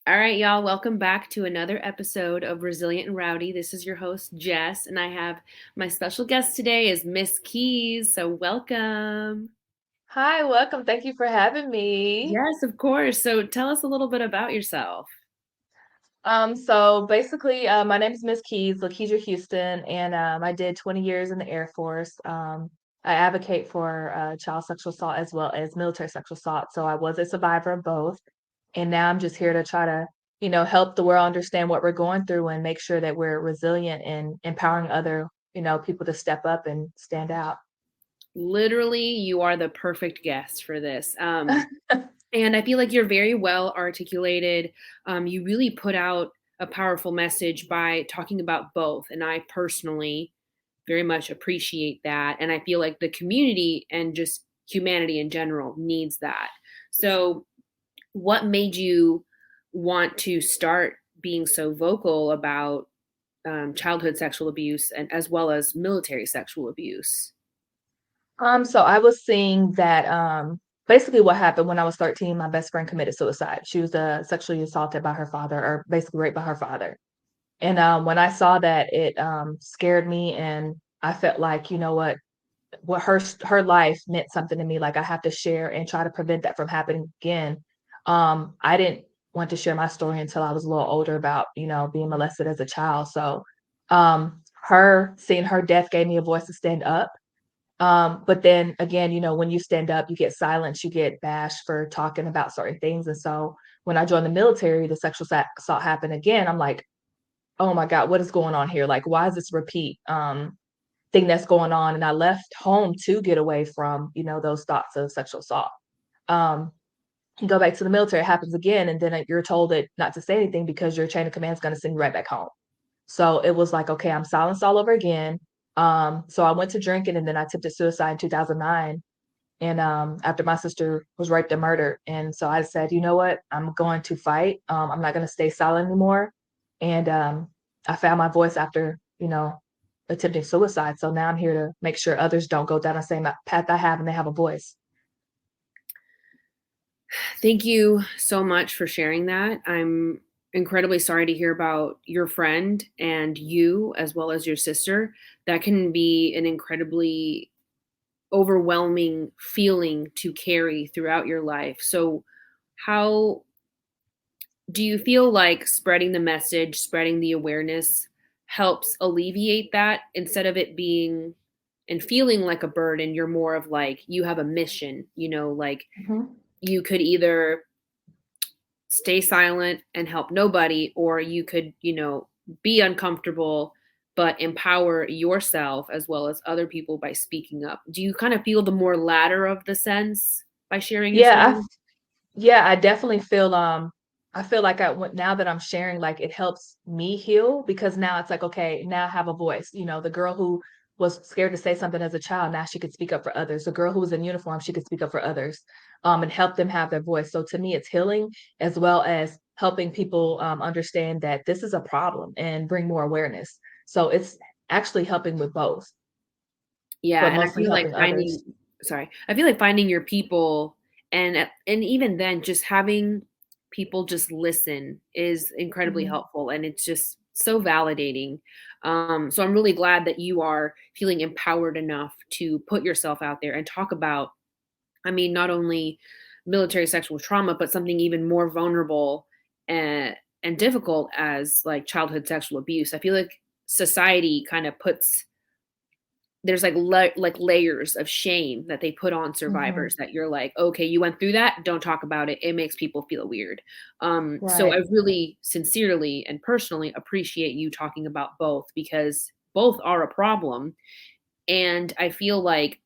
All right, y'all, welcome back to another episode of Resilient and Rowdy. This is your host, Jess, and I have my special guest today is Miss Keys. So welcome. Hi, welcome. Thank you for having me. Yes, of course. So tell us a little bit about yourself. My name is Miss Keys, Lakeydra Houston, and I did 20 years in the Air Force. I advocate for child sexual assault as well as military sexual assault. So I was a survivor of both, and now I'm just here to try to, help the world understand what we're going through and make sure that we're resilient and empowering other, people to step up and stand out. Literally, you are the perfect guest for this. And I feel like you're very well articulated. You really put out a powerful message by talking about both. And I personally very much appreciate that. And I feel like the community and just humanity in general needs that. So, what made you want to start being so vocal about childhood sexual abuse and as well as military sexual abuse? So I was seeing that basically what happened when I was 13, my best friend committed suicide. She was sexually assaulted by her father, or basically raped by her father. And when I saw that, it scared me, and I felt like, what her life meant something to me. Like I have to share and try to prevent that from happening again. I didn't want to share my story until I was a little older about, being molested as a child. So her seeing her death gave me a voice to stand up, but then again, when you stand up, you get silenced, you get bashed for talking about certain things. And so when I joined the military, the sexual assault happened again. I'm like, oh my God, what is going on here? Like, why is this repeat thing that's going on? And I left home to get away from, those thoughts of sexual assault. Um, you go back to the military, it happens again, and then you're told that not to say anything because your chain of command is going to send you right back home. So it was like, okay, I'm silenced all over again. So I went to drinking, and then I attempted suicide in 2009. And after my sister was raped and murdered. And so I said, you know what? I'm going to fight. I'm not going to stay silent anymore. And I found my voice after, attempting suicide. So now I'm here to make sure others don't go down the same path I have and they have a voice. Thank you so much for sharing that. I'm incredibly sorry to hear about your friend and you, as well as your sister. That can be an incredibly overwhelming feeling to carry throughout your life. So, how do you feel like spreading the message, spreading the awareness helps alleviate that instead of it being and feeling like a burden? You're more of like you have a mission, like Mhm. you could either stay silent and help nobody, or you could, be uncomfortable but empower yourself as well as other people by speaking up. Do you kind of feel the more latter of the sense by sharing your Yeah, story? yeah, I definitely feel I feel like now that I'm sharing, like it helps me heal because now it's like, okay, now I have a voice. The girl who was scared to say something as a child, now she could speak up for others. The girl who was in uniform, she could speak up for others, and help them have their voice. So to me, it's healing as well as helping people understand that this is a problem and bring more awareness. So it's actually helping with both, Yeah, but and I mostly feel like helping others. finding sorry. I feel like finding your people and even then just having people just listen is incredibly Mhm. helpful and it's just so validating. So I'm really glad that you are feeling empowered enough to put yourself out there and talk about, I mean, not only military sexual trauma, but something even more vulnerable and difficult as like childhood sexual abuse. I feel like society kind of puts there's like layers of shame that they put on Mhm. survivors that you're like, okay, you went through that, don't talk about it, it makes people feel weird. So I Right. really sincerely and personally appreciate you talking about both because both are a problem. And I feel like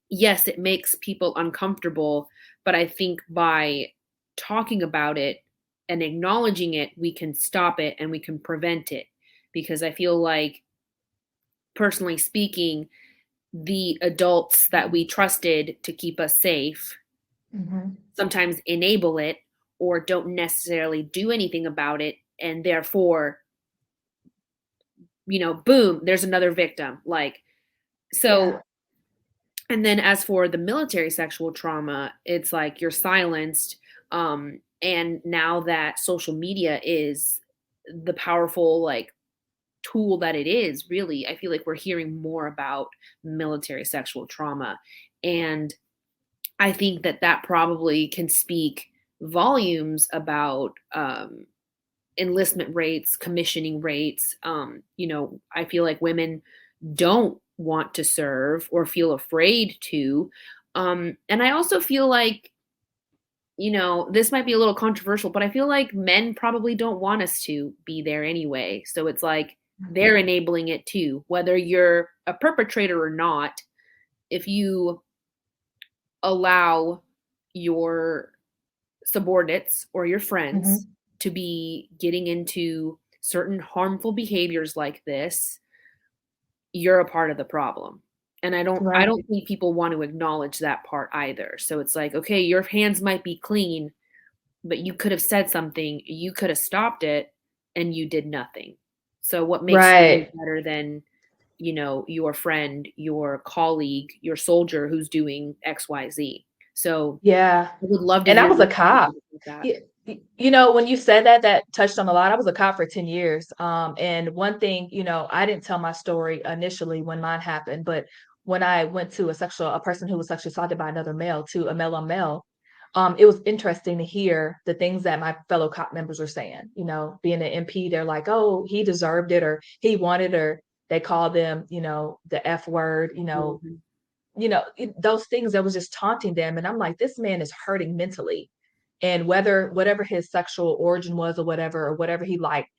yes, it makes people uncomfortable, but I think by talking about it and acknowledging it, we can stop it and we can prevent it. Because I feel like, personally speaking, the adults that we trusted to keep us safe Mhm. sometimes enable it or don't necessarily do anything about it. And therefore, boom, there's another victim. Like, Yeah. so, and then as for the military sexual trauma, it's like you're silenced. And now that social media is the powerful like tool that it is, really, I feel like we're hearing more about military sexual trauma. And I think that that probably can speak volumes about enlistment rates, commissioning rates. I feel like women don't want to serve or feel afraid to. And I also feel like, this might be a little controversial, but I feel like men probably don't want us to be there anyway. So it's like they're enabling it too, whether you're a perpetrator or not. If you allow your subordinates or your friends Mhm. to be getting into certain harmful behaviors like this, you're a part of the problem. And I Right. don't think people want to acknowledge that part either. So it's like, okay, your hands might be clean, but you could have said something, you could have stopped it, and you did nothing. So what makes you any Right. better than, your friend, your colleague, your soldier who's doing XYZ? So Yeah. I would love to And I hear was a your cop. thoughts about that. When you said that, that touched on a lot. I was a cop for 10 years. And one thing, I didn't tell my story initially when mine happened, but when I went to a person who was sexually assaulted by another male, to a male on male, it was interesting to hear the things that my fellow cop members were saying. Being an MP, they're like, oh, he deserved it, or he wanted, or they call them, the F word, Mhm. those things that was just taunting them. And I'm like, this man is hurting mentally. And whatever his sexual origin was, or whatever he liked,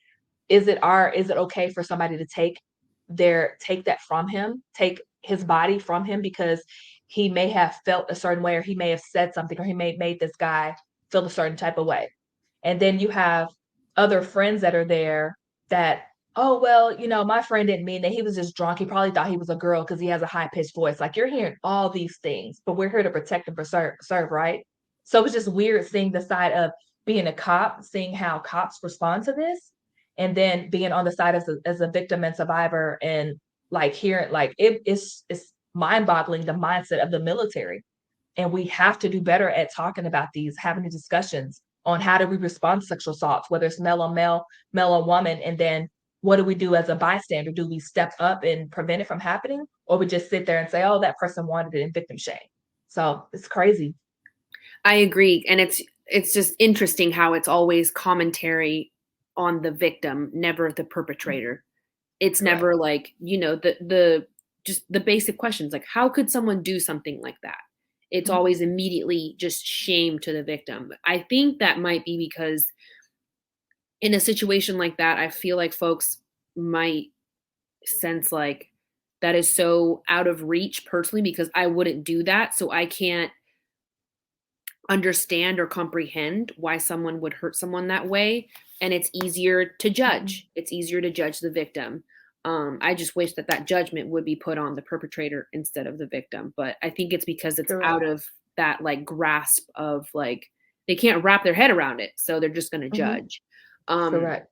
is it okay for somebody to take that from him, take his body from him, because he may have felt a certain way, or he may have said something, or he may have made this guy feel a certain type of way. And then you have other friends that are there that, oh, well, my friend didn't mean that. He was just drunk. He probably thought he was a girl because he has a high pitched voice. Like, you're hearing all these things, but we're here to protect and serve, right? So it's just weird seeing the side of being a cop, seeing how cops respond to this, and then being on the side as a victim and survivor, and like hearing, like, it's mind boggling, the mindset of the military. And we have to do better at talking about these, having the discussions on how do we respond to sexual assaults, whether it's male on male, male on woman, and then what do we do as a bystander? Do we step up and prevent it from happening, or we just sit there and say, "Oh, that person wanted it," and victim shame? So it's crazy. I agree, and it's just interesting how it's always commentary on the victim, never the perpetrator. It's Correct. never like, the just the basic questions like how could someone do something like that? It's Mhm. always immediately just shame to the victim. I think that might be because in a situation like that, I feel like folks might sense like that is so out of reach personally because I wouldn't do that. So I can't understand or comprehend why someone would hurt someone that way. And it's easier to Mhm. judge. It's easier to judge the victim. I just wish that that judgment would be put on the perpetrator instead of the victim. But I think it's because it's out Correct. of that like grasp of like they can't wrap their head around it, so they're just going to Mhm. judge. Um, Correct.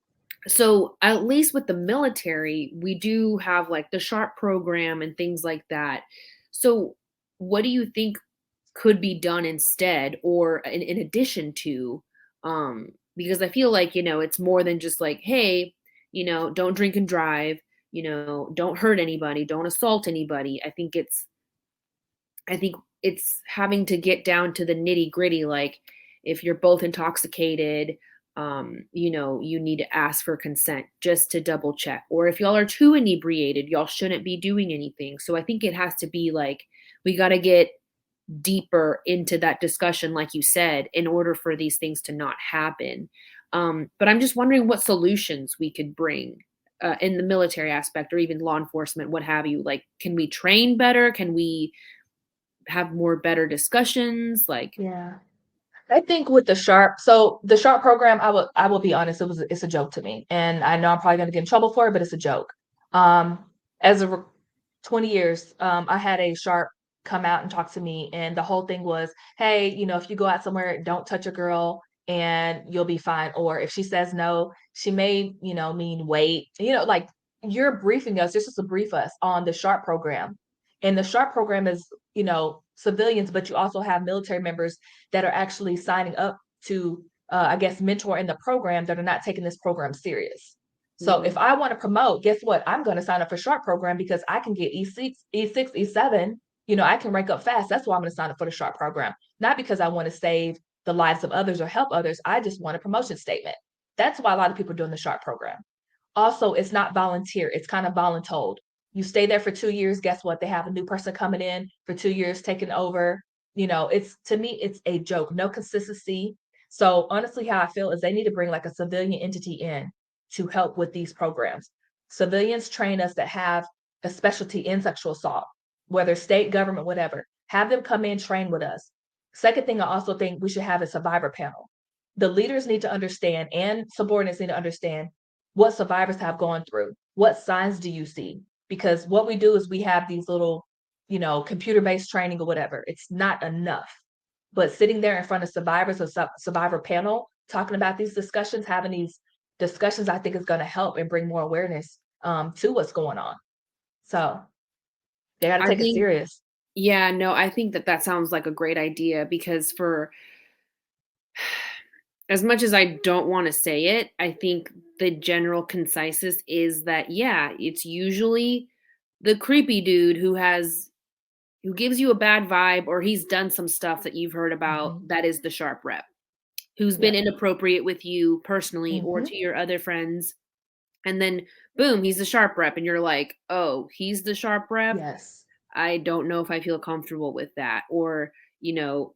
so at least with the military, we do have like the SHARP program and things like that. So what do you think could be done instead or in addition to because I feel like, it's more than just like, hey, don't drink and drive, don't hurt anybody, don't assault anybody. I think it's having to get down to the nitty gritty. Like if you're both intoxicated, you need to ask for consent just to double check. Or if y'all are too inebriated, y'all shouldn't be doing anything. So I think it has to be like, we got to get deeper into that discussion, like you said, in order for these things to not happen. But I'm just wondering what solutions we could bring in the military aspect or even law enforcement, what have you. Like, can we train better? Can we have more better discussions? Like, Yeah. I think with the Sharp program, I will be honest, it's a joke to me, and I know I'm probably gonna get in trouble for it, but it's a joke. Um, as a 20 years, I had a Sharp come out and talk to me, and the whole thing was, hey, if you go out somewhere, don't touch a girl, and you'll be fine. Or if she says no, she may, mean wait. Like, you're briefing us, just to brief us on the Sharp program, and the Sharp program is, civilians, but you also have military members that are actually signing up to I guess, mentor in the program that are not taking this program serious. So if Mhm. I want to promote, guess what? I'm going to sign up for Sharp program because I can get E6, E6, E7. I can rank up fast. That's why I'm going to sign up for the Sharp program. Not because I want to save the lives of others or help others. I just want a promotion statement. That's why a lot of people are doing the Sharp program. Also, it's not volunteer, it's kind of voluntold. You stay there for 2 years, guess what? They have a new person coming in for 2 years, taking over. It's, to me, it's a joke, no consistency. So honestly, how I feel is they need to bring like a civilian entity in to help with these programs. Civilians train us that have a specialty in sexual assault, whether state, government, whatever. Have them come in, train with us. Second thing, I also think we should have a survivor panel. The leaders need to understand and subordinates need to understand what survivors have gone through. What signs do you see? Because what we do is we have these little, computer-based training or whatever. It's not enough. But sitting there in front of survivors or survivor panel, talking about these discussions, having these discussions, I think is going to help and bring more awareness to what's going on. So they got to I take it think serious. yeah, no, I think that that sounds like a great idea because for as much as I don't want to say it, I think the general consensus is that yeah, it's usually the creepy dude who gives you a bad vibe or he's done some stuff that you've heard about Hmm. that is the sharp rep who's been Yep. inappropriate with you personally or Hmm. to your other friends. And then boom, he's the sharp rep and you're like, "Oh, he's the sharp rep. Yes. I don't know if I feel comfortable with that." Or, you know,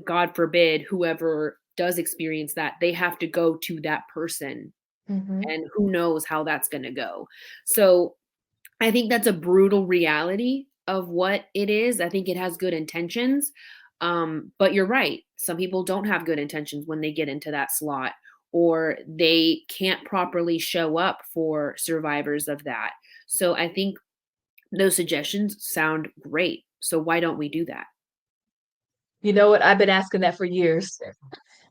God forbid whoever does experience that, they have to go to that person Hmm. and who knows how that's going to go. So, I think that's a brutal reality of what it is. I think it has good intentions. But you're right. Some people don't have good intentions when they get into that slot, or they can't properly show up for survivors of that. So I think those suggestions sound great. So why don't we do that? You know what? I've been asking that for years.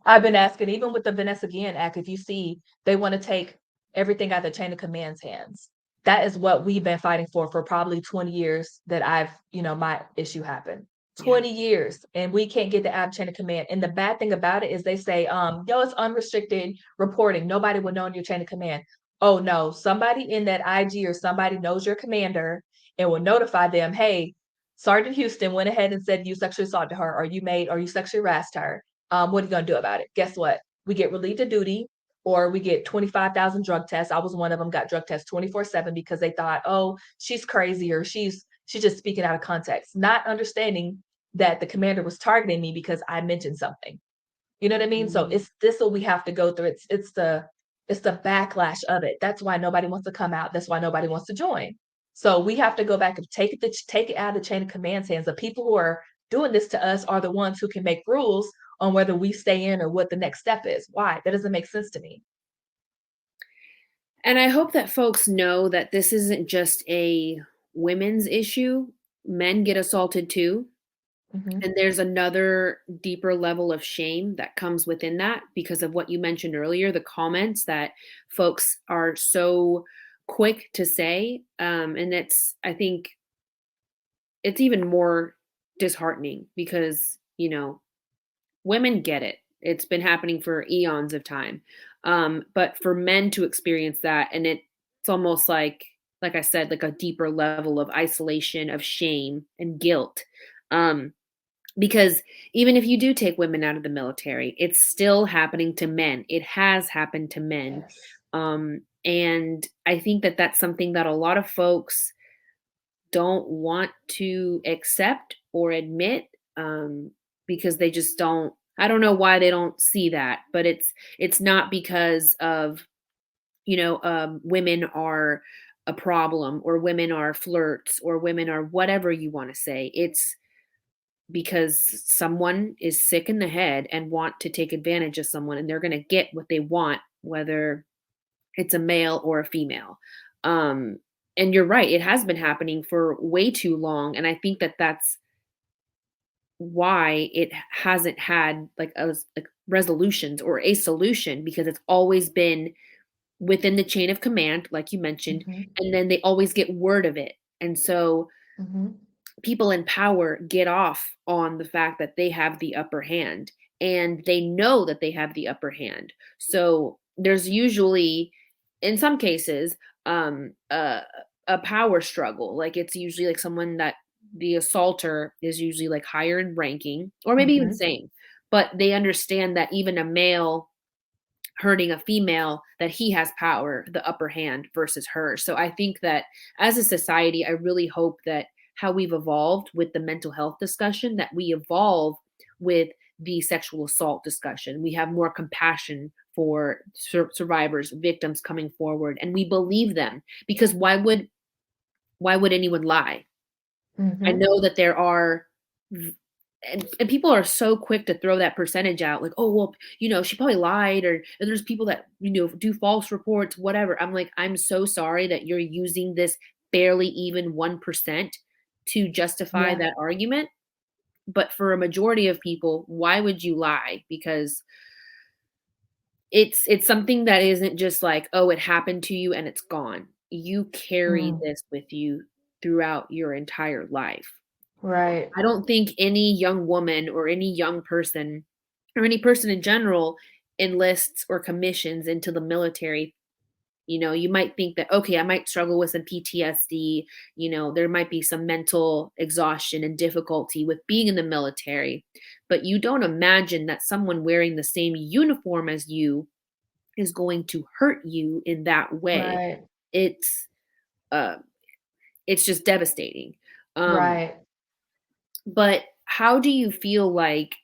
I've been asking, even with the Vanessa Guillen Act, if you see, they want to take everything out of the chain of command's hands. That is what we've been fighting for probably 20 years that my issue happened. Yeah. 20 years, and we can't get the out of chain of command. And the bad thing about it is they say, yo, it's unrestricted reporting. Nobody will know in your chain of command. Oh no, somebody in that IG or somebody knows your commander and will notify them, hey, Sergeant Houston went ahead and said you sexually assaulted her, or you sexually harassed her. What are you gonna do about it? Guess what? We get relieved of duty, or we get 25,000 drug tests. I was one of them, got drug tests 24/7 because they thought, oh, she's crazy or she's just speaking out of context, not understanding that the commander was targeting me because I mentioned something. You know what I mean? So Mhm. it's this what we have to go through. It's the backlash of it. That's why nobody wants to come out. That's why nobody wants to join. So we have to go back and take it out of the chain of command's hands. The people who are doing this to us are the ones who can make rules on whether we stay in or what the next step is. Why? That doesn't make sense to me. And I hope that folks know that this isn't just a women's issue. Men get assaulted too. Hmm. And there's another deeper level of shame that comes within that because of what you mentioned earlier, the comments that folks are so quick to say. And I think it's even more disheartening because, women get it. It's been happening for eons of time. But for men to experience that, and it's almost like I said, like a deeper level of isolation, of shame and guilt. Um, because even if you do take women out of the military, it's still happening to men. It has happened to men. Yes. And I think that that's something that a lot of folks don't want to accept or admit because they just don't. I don't know why they don't see that, but it's not because of women are a problem or women are flirts or women are whatever you want to say. It's because someone is sick in the head and want to take advantage of someone and they're going to get what they want whether it's a male or a female. um and you're right, it has been happening for way too long, and I think that that's why it hasn't had like resolutions or a solution, because it's always been within the chain of command like you mentioned, Hmm. and then they always get word of it, and so Hmm. people in power get off on the fact that they have the upper hand. and they know that they have the upper hand. So there's usually, in some cases, um, a, a power struggle. Like it's usually like someone that the assaulter is usually like higher in ranking, or maybe even Mhm. same, but they understand that even a male hurting a female, that he has power, the upper hand versus her. So I think that as a society, I really hope that how we've evolved with the mental health discussion, that we evolve with the sexual assault discussion. We have more compassion for survivors, victims coming forward, and we believe them, because why would anyone lie? I Mhm. know that there are, and people are so quick to throw that percentage out, like, oh well, she probably lied, or there's people that do false reports, whatever. I'm like, I'm so sorry that you're using this barely even 1% to justify Yeah. that argument. But for a majority of people, why would you lie? Because it's something that isn't just like, oh, it happened to you and it's gone. You carry Mm. this with you throughout your entire life. Right. I don't think any young woman or any young person or any person in general enlists or commissions into the military. You might think that, okay, I might struggle with some PTSD, there might be some mental exhaustion and difficulty with being in the military, but you don't imagine that someone wearing the same uniform as you is going to hurt you in that way. Right. It's uh it's just devastating. Um Right. but how do you feel like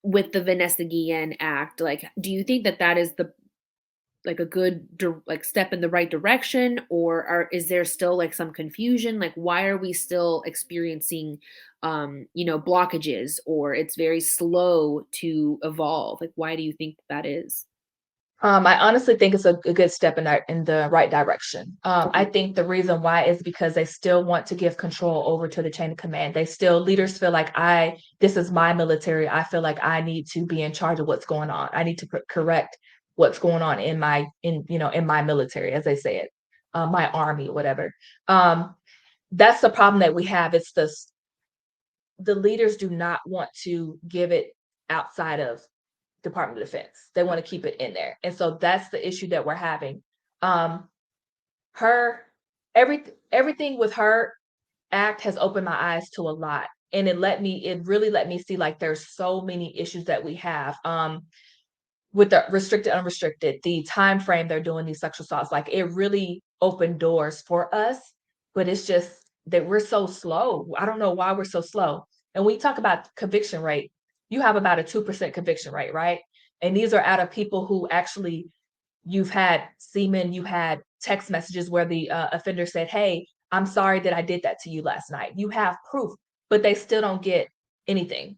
with the Vanessa Guillen Act, like, do you think that that is a good like step in the right direction, or is there still like some confusion? Like, why are we still experiencing, blockages, or it's very slow to evolve? Like, why do you think that is? I honestly think it's a good step in the right direction. I Okay. think the reason why is because they still want to give control over to the chain of command. Leaders feel like this is my military. I feel like I need to be in charge of what's going on. I need to correct what's going on in my military, as they say it, my army, whatever. Um, that's the problem that we have. The leaders do not want to give it outside of Department of Defense. They want to keep it in there. And so that's the issue that we're having. Um, her everything with her act has opened my eyes to a lot. And it really let me see like there's so many issues that we have. With the restricted, unrestricted, the time frame they're doing these sexual assaults, like it really opened doors for us, but it's just that we're so slow. I don't know why we're so slow. And when you talk about conviction rate, you have about a 2% conviction rate, right? And these are out of people who actually you've had semen, you had text messages where the offender said, "Hey, I'm sorry that I did that to you last night." You have proof, but they still don't get anything.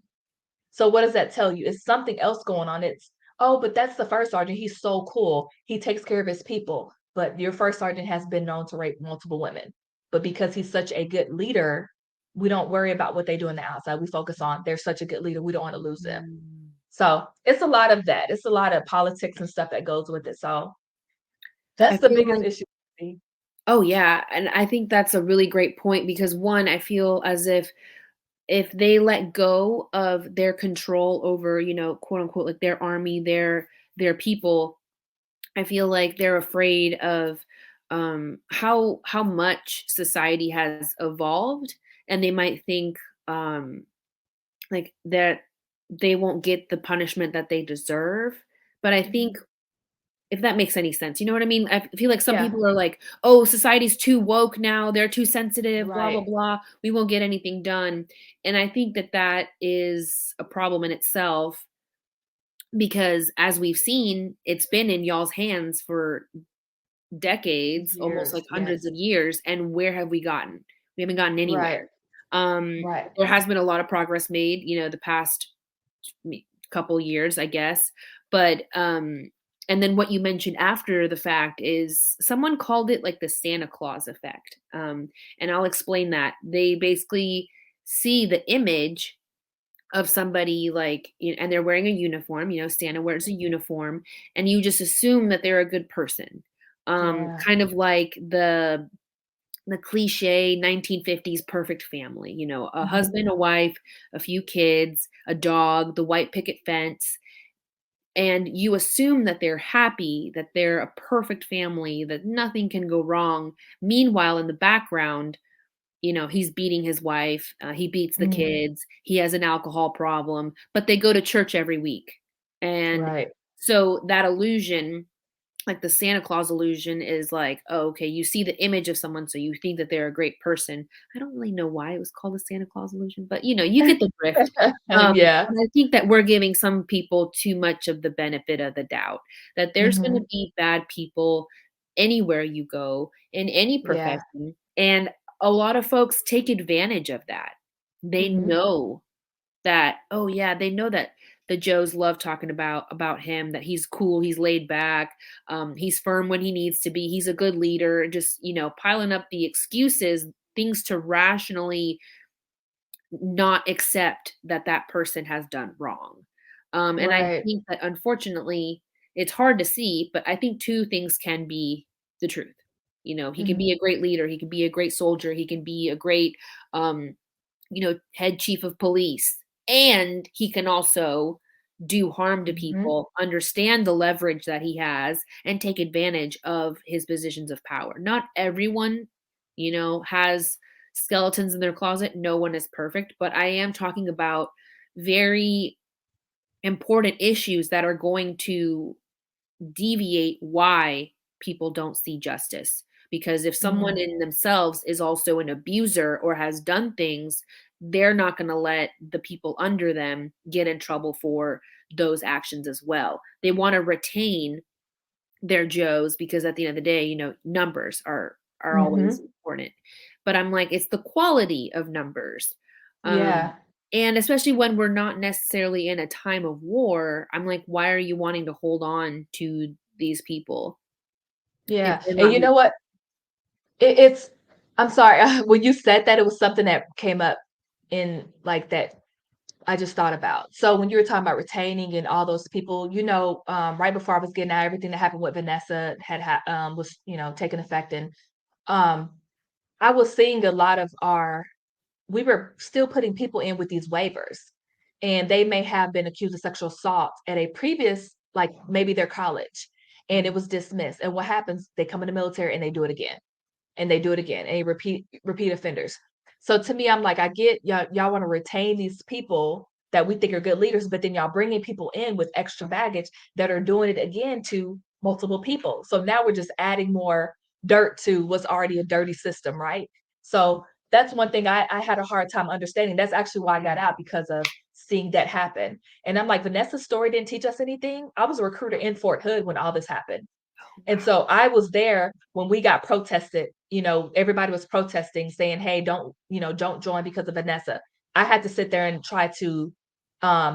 So what does that tell you? It's something else going on. Oh, but that's the first sergeant. He's so cool. He takes care of his people. But your first sergeant has been known to rape multiple women. But because he's such a good leader, we don't worry about what they do on the outside. We focus on they're such a good leader. We don't want to lose them. Mm. So it's a lot of that. It's a lot of politics and stuff that goes with it. So that's I the feel biggest like, issue. oh yeah, and I think that's a really great point, because one, I feel as if they let go of their control over, quote unquote, like their army, their people, I feel like they're afraid of how much society has evolved, and they might think like that they won't get the punishment that they deserve. But I think, Mhm. if that makes any sense, you know what I mean? I feel like some Yeah, people are like, "Oh, society's too woke now. They're too sensitive, blah blah right. blah. We won't get anything done." And I think that that is a problem in itself, because as we've seen, it's been in y'all's hands for decades, almost like Years. hundreds Yes. of years, and where have we gotten? We haven't gotten Right. anywhere. Um, Right. there has been a lot of progress made, the past couple years, I guess. But and then what you mentioned after the fact is, someone called it like the Santa Claus effect. And I'll explain that. They basically see the image of somebody, like, and they're wearing a uniform, Santa wears a uniform, and you just assume that they're a good person. Yeah. Kind of like the cliche 1950s perfect family, you know, a Mhm. husband, a wife, a few kids, a dog, the white picket fence, and you assume that they're happy, that they're a perfect family, that nothing can go wrong. Meanwhile, in the background, you know, he's beating his wife, he beats the Mm. kids, he has an alcohol problem, but they go to church every week. And Right. so that illusion, like the Santa Claus illusion, is like, oh, okay, you see the image of someone, so you think that they're a great person. I don't really know why it was called the Santa Claus illusion, but you know, you get the drift. Yeah. And I think that we're giving some people too much of the benefit of the doubt, that there's going to Mhm. be bad people anywhere you go in any Yeah. profession. And a lot of folks take advantage of that. They Mhm. know that, oh yeah, they know that the Joes love talking about him, that he's cool, he's laid back, he's firm when he needs to be, he's a good leader, just, you know, piling up the excuses, things to rationally not accept that that person has done wrong. And I Right. think that unfortunately, it's hard to see, but I think two things can be the truth. You know, he can Mhm. be a great leader, he can be a great soldier, he can be a great, you know, head chief of police. And he can also do harm to Mhm. people, understand the leverage that he has, and take advantage of his positions of power. Not everyone, you know, has skeletons in their closet. No one is perfect, but I am talking about very important issues that are going to deviate why people don't see justice. Because if someone Mhm. in themselves is also an abuser or has done things, they're not going to let the people under them get in trouble for those actions as well. They want to retain their Joes because at the end of the day, you know, numbers are always Mhm. important. But I'm like, it's the quality of numbers. Um, Yeah. and especially when we're not necessarily in a time of war, I'm like, why are you wanting to hold on to these people if Yeah. they're And not you gonna. know what? It's I'm sorry, when you said that, it was something that came up in, like, that I just thought about. So when you were talking about retaining and all those people, right before I was getting out, everything that happened with Vanessa was, taking effect, and um, I was seeing a lot of our we were still putting people in with these waivers, and they may have been accused of sexual assault at a previous, like maybe their college, and it was dismissed. And what happens? They come in the military and they do it again and they do it again and they repeat offenders. So to me, I'm like, I get y'all want to retain these people that we think are good leaders, but then y'all bringing people in with extra baggage that are doing it again to multiple people. So now we're just adding more dirt to what's already a dirty system, right? So that's one thing I had a hard time understanding. That's actually why I got out, because of seeing that happen. And I'm like, Vanessa's story didn't teach us anything. I was a recruiter in Fort Hood when all this happened. And so I was there when we got protested, everybody was protesting saying, "Hey, don't join because of Vanessa." I had to sit there and try to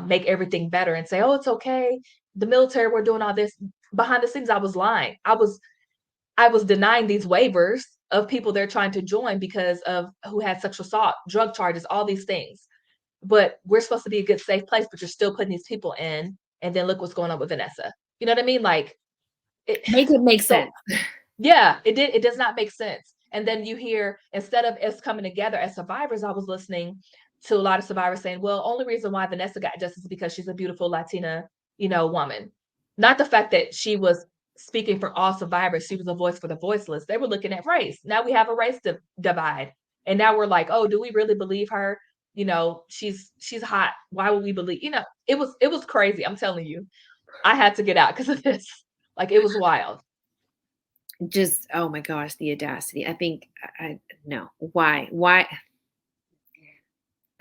make everything better and say, "Oh, it's okay. The military were doing all this." Behind the scenes, I was lying. I was denying these waivers of people they're trying to join because of who had sexual assault, drug charges, all these things. But we're supposed to be a good, safe place, but you're still putting these people in. And then look what's going on with Vanessa. You know what I mean? Like it, Make it make so sense. yeah, it does not make sense. And then you hear, instead of us coming together as survivors, I was listening to a lot of survivors saying, well, only reason why Vanessa got justice is because she's a beautiful Latina, woman. Not the fact that she was speaking for all survivors, she was a voice for the voiceless. They were looking at race. Now we have a race divide. And now we're like, oh, do we really believe her? She's hot. Why would we believe? It was crazy. I'm telling you. I had to get out because of this. Like it was wild. Just, oh my gosh, the audacity. I think I no. Why?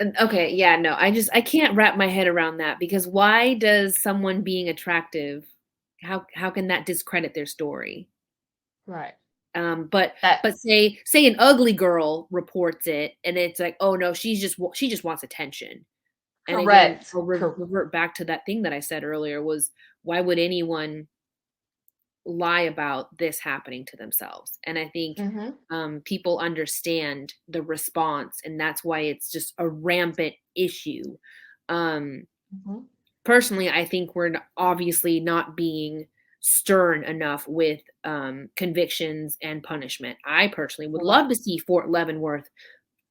Okay, yeah, no. I can't wrap my head around that because why does someone being attractive, how can that discredit their story? Right. But That say an ugly girl reports it and it's like, oh no, she just wants attention. And again, correct. I'll revert back to that thing that I said earlier was why would anyone lie about this happening to themselves? And I think Mhm, people understand the response, and that's why it's just a rampant issue. Um, mhm, Personally, I think we're obviously not being stern enough with convictions and punishment. I personally would love Correct. to see Fort Leavenworth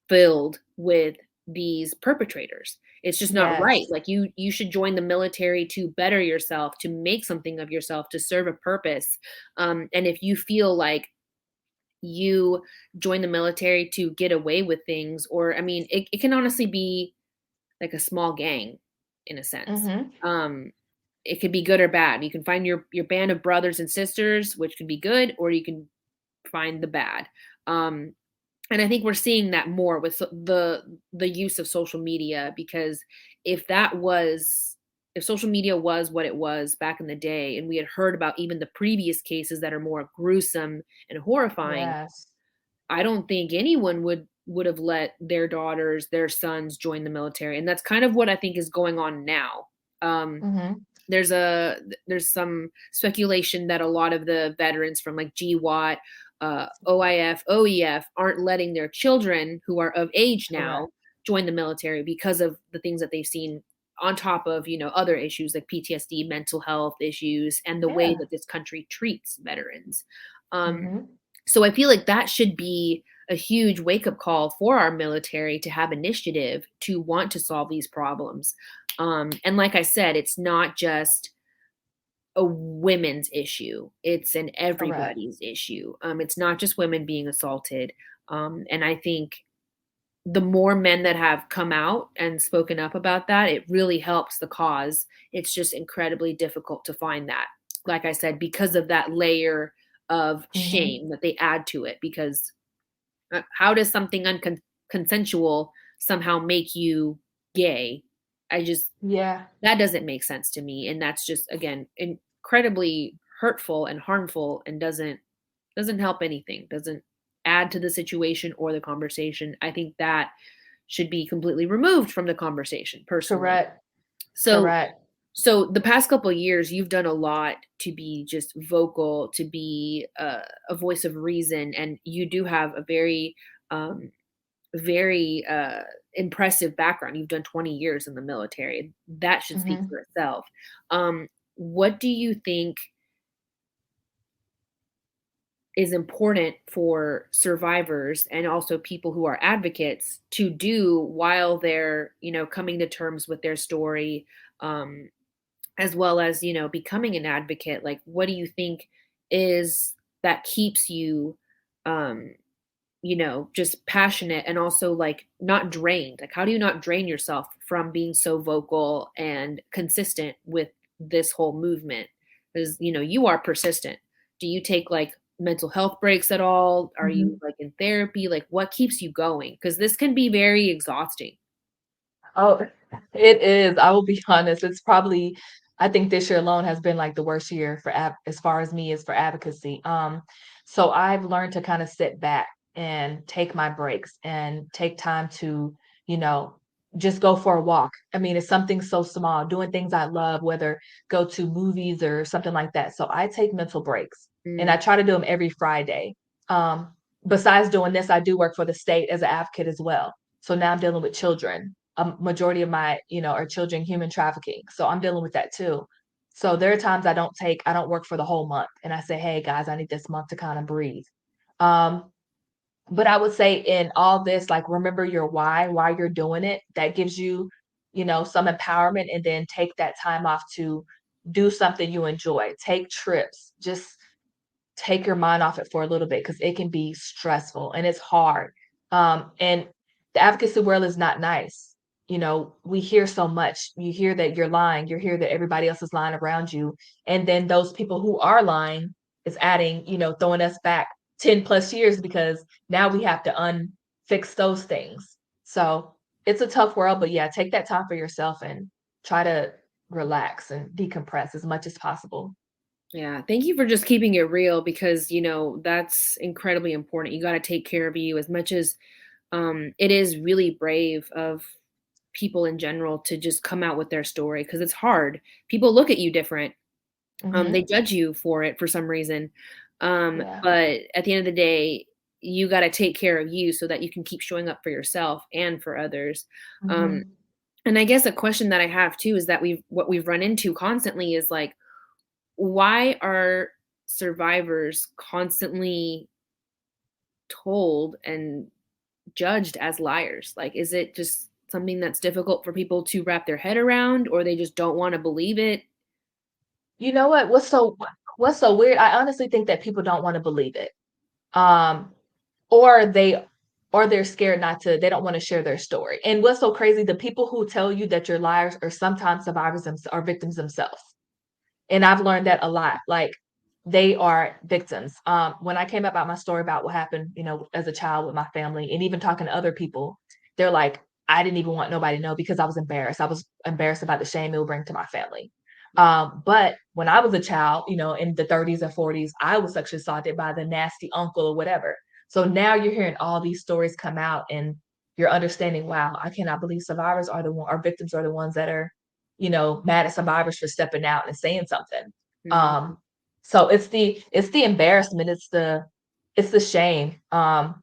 filled with these perpetrators. It's just not right. Yes. Like you should join the military to better yourself, to make something of yourself, to serve a purpose. And if you feel like you join the military to get away with things, or I mean, it can honestly be like a small gang in a sense. Mhm. Um, it could be good or bad. You can find your band of brothers and sisters, which can be good, or you can find the bad. Um, and I think we're seeing that more with the use of social media, because if that was if social media was what it was back in the day, and we had heard about even the previous cases that are more gruesome and horrifying, Yes. I don't think anyone would have let their daughters, their sons join the military. And that's kind of what I think is going on now. Um, Mhm. there's some speculation that a lot of the veterans from like GWAT, OIF, OEF aren't letting their children who are of age now Correct. join the military because of the things that they've seen, on top of, other issues like PTSD, mental health issues, and the way Yeah. that this country treats veterans. Um, Mhm. so I feel like that should be a huge wake up call for our military to have initiative to want to solve these problems. And like I said, it's not just a women's issue, it's an Correct. everybody's issue. It's not just women being assaulted. And I think the more men that have come out and spoken up about that, it really helps the cause. It's just incredibly difficult to find that, like I said, because of that layer of Mhm. shame that they add to it. Because how does something unconsensual somehow make you gay? I just Yeah. That doesn't make sense to me, and that's just, again, incredibly hurtful and harmful, and doesn't help anything. Doesn't add to the situation or the conversation. I think that should be completely removed from the conversation, personally. Correct. So Correct. so the past couple of years, you've done a lot to be just vocal, to be a voice of reason, and you do have a um, very impressive background. You've done 20 years in the military. That should speak Mhm. for itself. What do you think is important for survivors and also people who are advocates to do while they're, coming to terms with their story, um, as well as, becoming an advocate? Like, what do you think is that keeps you, um, just passionate, and also like not drained? Like, how do you not drain yourself from being so vocal and consistent with this whole movement? Because, you are persistent. Do you take like mental health breaks at all? Are you Mhm. like in therapy? Like, what keeps you going? Because this can be very exhausting. Oh, it is. I will be honest. It's probably, I think this year alone has been like the worst year for as far as me is for advocacy. So I've learned to kind of sit back and take my breaks and take time to, you know, just go for a walk. I mean, it's something so small, doing things I love, whether go to movies or something like that. So I take mental breaks and I Mm, try to do them every Friday. Um, Besides doing this, I do work for the state as an advocate as well. So now I'm dealing with children. A majority of my, are children human trafficking. So I'm dealing with that too. So there are times I don't work for the whole month and I say, hey guys, I need this month to kind of breathe. Um, but I would say in all this, like remember your why you're doing it. That gives you, some empowerment, and then take that time off to do something you enjoy. Take trips. Just take your mind off it for a little bit because it can be stressful and it's hard. And the advocacy world is not nice. We hear so much. You hear that you're lying, you hear that everybody else is lying around you. And then those people who are lying is adding, throwing us back 10 plus years because now we have to unfix those things. So it's a tough world, but yeah, take that time for yourself and try to relax and decompress as much as possible. yeah. Thank you for just keeping it real, because, that's incredibly important. You got to take care of you as much as it is really brave of people in general to just come out with their story, because it's hard. People look at you different. They Hmm. judge you for it for some reason. Yeah. But at the end of the day, you got to take care of you so that you can keep showing up for yourself and for others. Um, Hmm. and I guess a question that I have too is that what we've run into constantly is like, why are survivors constantly told and judged as liars? Like, is it just something that's difficult for people to wrap their head around, or they just don't want to believe it? You know what? What's so weird? I honestly think that people don't want to believe it. Um, or they're scared not to, they don't want to share their story. And what's so crazy, the people who tell you that you're liars are sometimes survivors or victims themselves. And I've learned that a lot. Like, they are victims. When I came up about my story about what happened, as a child with my family, and even talking to other people, they're like, I didn't even want nobody to know because I was embarrassed. I was embarrassed about the shame it would bring to my family. But when I was a child, in the 30s or 40s, I was sexually assaulted by the nasty uncle or whatever. So now you're hearing all these stories come out, and you're understanding, wow, I cannot believe survivors are the one, or victims are the ones that are, mad at survivors for stepping out and saying something. Mhm. Um, so it's the embarrassment, it's the shame.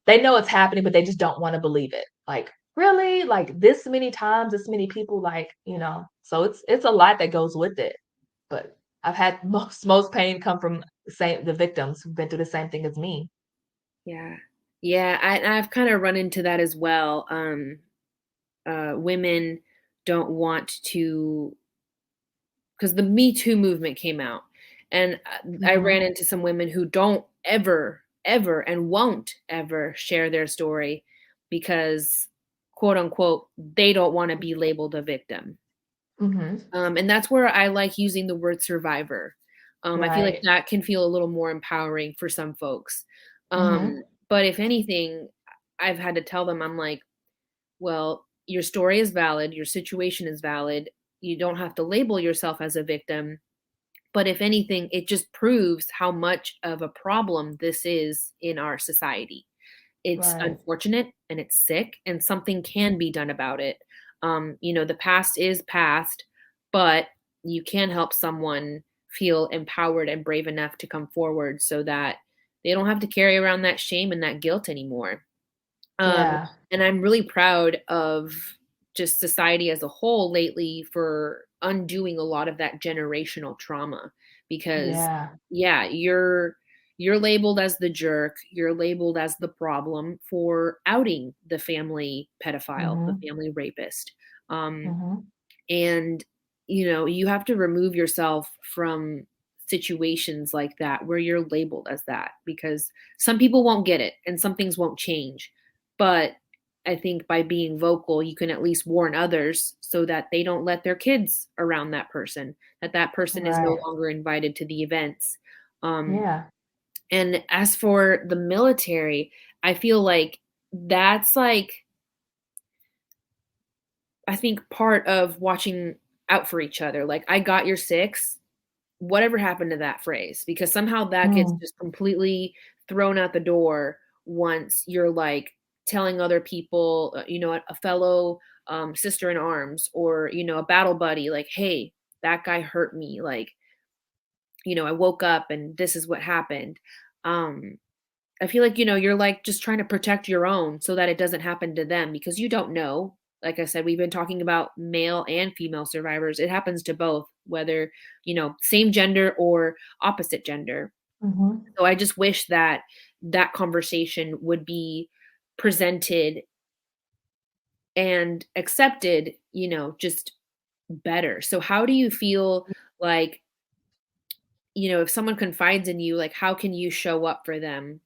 They know it's happening, but they just don't want to believe it. Like, really? Like, this many times, this many people, like, so it's a lot that goes with it. But I've had most pain come from the victims who've been through the same thing as me. Yeah. Yeah, I've kind of run into that as well. Women don't want to, because the Me Too movement came out, and I ran Mhm. into some women who don't ever, and won't ever share their story because, quote unquote, they don't want to be labeled a victim. Mhm. And that's where I like using the word survivor. I feel like Right. that can feel a little more empowering for some folks. Um, Mhm. but if anything, I've had to tell them, I'm like, well, your story is valid, your situation is valid. You don't have to label yourself as a victim. But if anything, it just proves how much of a problem this is in our society. It's Right. unfortunate and it's sick, and something can be done about it. The past is past, but you can help someone feel empowered and brave enough to come forward so that they don't have to carry around that shame and that guilt anymore. Um, Yeah. and I'm really proud of just society as a whole lately for undoing a lot of that generational trauma because Yeah. yeah, you're labeled as the jerk, you're labeled as the problem for outing the family pedophile, the Mhm. family rapist. Um, Mhm. and you have to remove yourself from situations like that where you're labeled as that, because some people won't get it and some things won't change. But I think by being vocal, you can at least warn others so that they don't let their kids around that person, that that person is no Right. longer invited to the events. um, Yeah. and as for the military, I feel like that's like, I think part of watching out for each other. Like, I got your six. Whatever happened to that phrase? Because somehow that gets Mm. just completely thrown out the door once you're like telling other people, a fellow sister in arms, or, a battle buddy, like, hey, that guy hurt me. Like, I woke up and this is what happened. Um, I feel like, you're like just trying to protect your own so that it doesn't happen to them, because you don't know. Like I said, we've been talking about male and female survivors. It happens to both, whether, same gender or opposite gender. Mhm. So I just wish that that conversation would be presented and accepted, just better. So how do you feel like, if someone confides in you, like how can you show up for them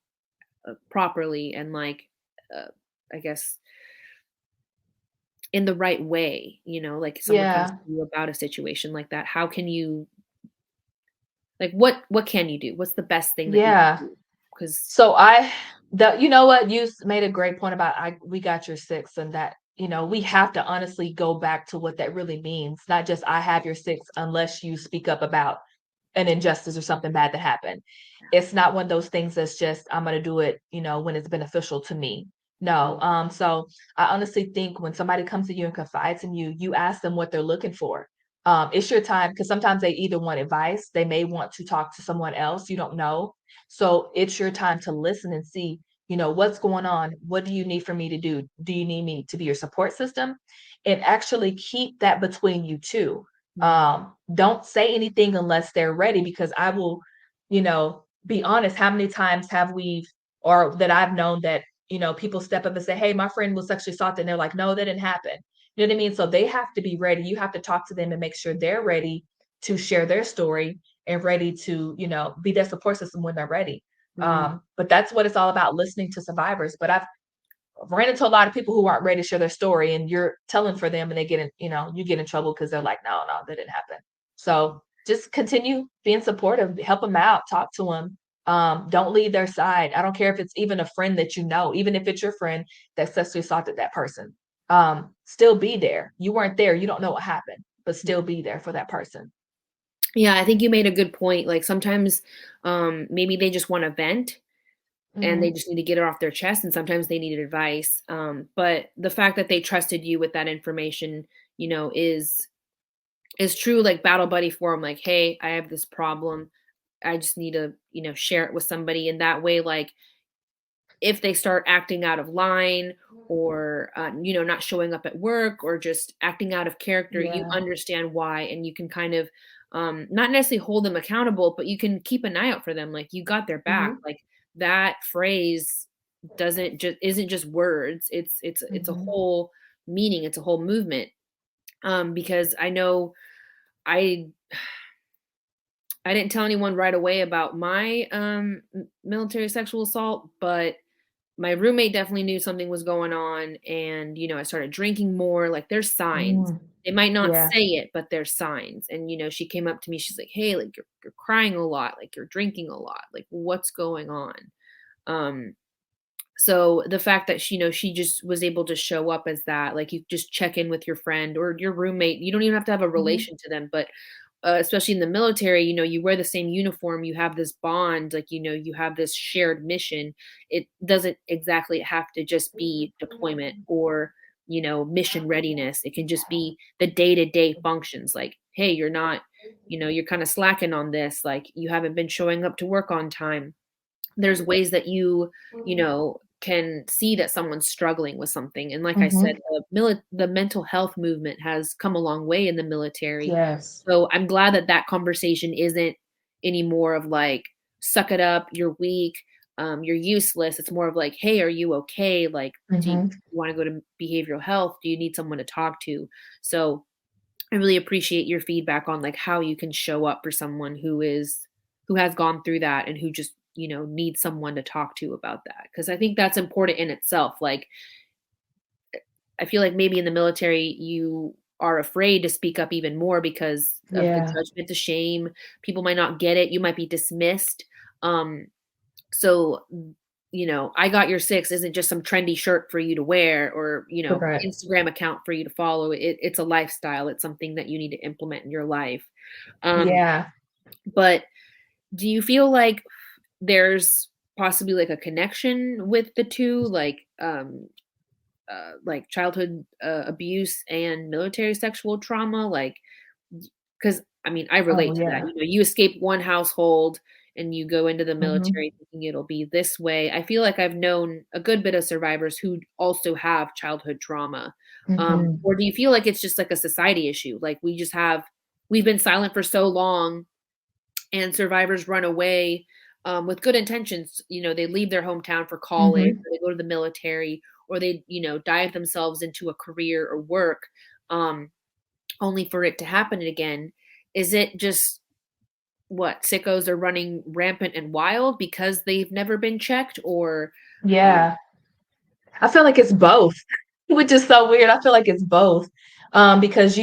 properly and like, uh, I guess, in the right way, like someone comes to Yeah. you about a situation like that. How can you, like, what can you do? What's the best thing that you Yeah. can do? Because So I the you know what, made a great point about I we got your six, and that, we have to honestly go back to what that really means. Not just I have your six unless you speak up about an injustice or something bad that happened. It's not one of those things that's just I'm gonna do it, when it's beneficial to me. No. So I honestly think when somebody comes to you and confides in you, you ask them what they're looking for. It's your time, because sometimes they either want advice, they may want to talk to someone else, you don't know. So it's your time to listen and see, what's going on? What do you need for me to do? Do you need me to be your support system? And actually keep that between you two. Mhm. Don't say anything unless they're ready because I will, be honest, how many times have we or that I've known that, people step up and say, "Hey, my friend was sexually assaulted," and they're like, "No, that didn't happen." You know what I mean? So they have to be ready. You have to talk to them and make sure they're ready to share their story and ready to, be their support system when they're ready. Mhm. But that's what it's all about, listening to survivors. But I've ran into a lot of people who aren't ready to share their story, and you're telling for them, and they get in, you get in trouble because they're like, "No, no, that didn't happen." So just continue being supportive, help them out, talk to them. Don't leave their side. I don't care if it's even a friend that you know, even if it's your friend that sexually assaulted that person. Still be there. You weren't there. You don't know what happened, but still be there for that person. Yeah, I think you made a good point. Like sometimes, maybe they just want to vent and they Hmm. just need to get it off their chest, and sometimes they needed advice. But the fact that they trusted you with that information, is true like battle buddy for them. Like, hey, I have this problem. I just need to, share it with somebody. And that way, like, if they start acting out of line or not showing up at work or just acting out of character, you Yeah. understand why, and you can kind of not necessarily hold them accountable, but you can keep an eye out for them, like you got their back. Hmm. Like that phrase doesn't just isn't just words, it's a Hmm. whole meaning, it's a whole movement. Because I know i I didn't tell anyone right away about my military sexual assault, but my roommate definitely knew something was going on, and I started drinking more. Like there's signs. Mm. They might not Yeah. say it, but there's signs. And she came up to me, she's like, "Hey, like you're crying a lot, like you're drinking a lot, like what's going on?" um so the fact that she just was able to show up as that, like you just check in with your friend or your roommate. You don't even have to have a Hmm. relation to them, but especially in the military, you wear the same uniform, you have this bond, like, you have this shared mission. It doesn't exactly have to just be deployment or, mission readiness. It can just be the day to day functions. Like, hey, you're not, you're kind of slacking on this. Like, you haven't been showing up to work on time. There's ways that can see that someone's struggling with something. And like I said, Hmm. the mental health movement has come a long way in the military. Yes. So I'm glad that that conversation isn't anymore of like, suck it up, you're weak, you're useless. It's more of like, hey, are you okay? Like, do you Hmm. want to go to behavioral health? Do you need someone to talk to? So I really appreciate your feedback on like how you can show up for someone who has gone through that and who just, needs someone to talk to about that. Cause I think that's important in itself. Like, I feel like maybe in the military, you are afraid to speak up even more because of the Yeah. judgment, the shame. People might not get it. You might be dismissed. Um, so, I got your six isn't just some trendy shirt for you to wear or, Correct. Instagram account for you to follow. It's a lifestyle. It's something that you need to implement in your life. Um, Yeah. but do you feel like there's possibly like a connection with the two, like childhood abuse and military sexual trauma? Like, because I mean, I Oh, relate to that. yeah. You escape one household and you go into the Mhm. military thinking it'll be this way. I feel like I've known a good bit of survivors who also have childhood trauma. Mhm. Or do you feel like it's just like a society issue? Like we've been silent for so long, and survivors run away with good intentions. They leave their hometown for college, Mhm. or they go to the military, or they, dive themselves into a career or work, um, only for it to happen again. Is it just what sickos are running rampant and wild because they've never been checked, or um, Yeah. I feel like it's both, which is so weird. I feel like it's both, because